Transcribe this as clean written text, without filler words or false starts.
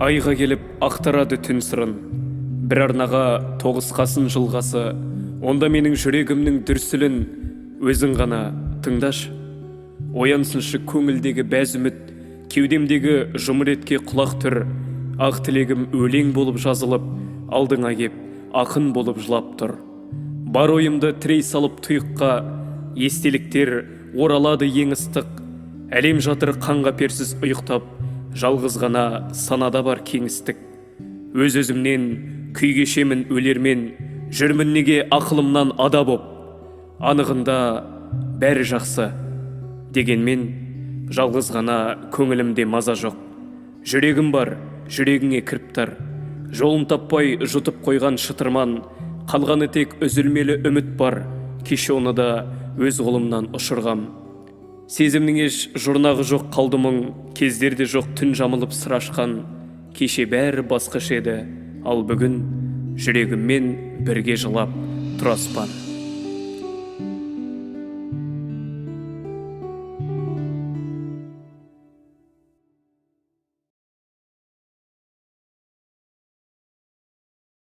Айға келіп ақтарады түн сырын, бір арнаға тоғысқасын жылғасы, онда менің жүрегімнің дүрсілін өзің ғана тыңдашы. Оянсыншы көңілдегі бәз үміт, кеудемдегі жұмыр етке құлақ түр, ақ тілегім өлең болып жазылып, алдыңа кеп ақын болып жылап тұр. Бар ойымды тірей салып тұйыққа, естеліктер оралады ең ыстық, әлем жатыр қанға персіз ұйықтап, жалғыз ғана санада бар кеңістік. Өз-өзімнен күй кешемін өлермен, жүрмін неге ақылымнан ада боп. Анығында бәрі жақсы, дегенмен жалғыз ғана көңілімде маза жоқ. Жүрегім бар, жүрегіңе кіріптар, жолын таппай жұтып қойған шытырман, қалғаны тек үзілмелі үміт бар, кеше оны да өз қолымнан ұшырғам. Сезімнің еш жұрнағы жоқ қалды мұң, кездерде жоқ түн жамылып сыр ашқан, кеше бәрі басқаша еді, ал бүгін жүрегіммен бірге жылап тұр аспан.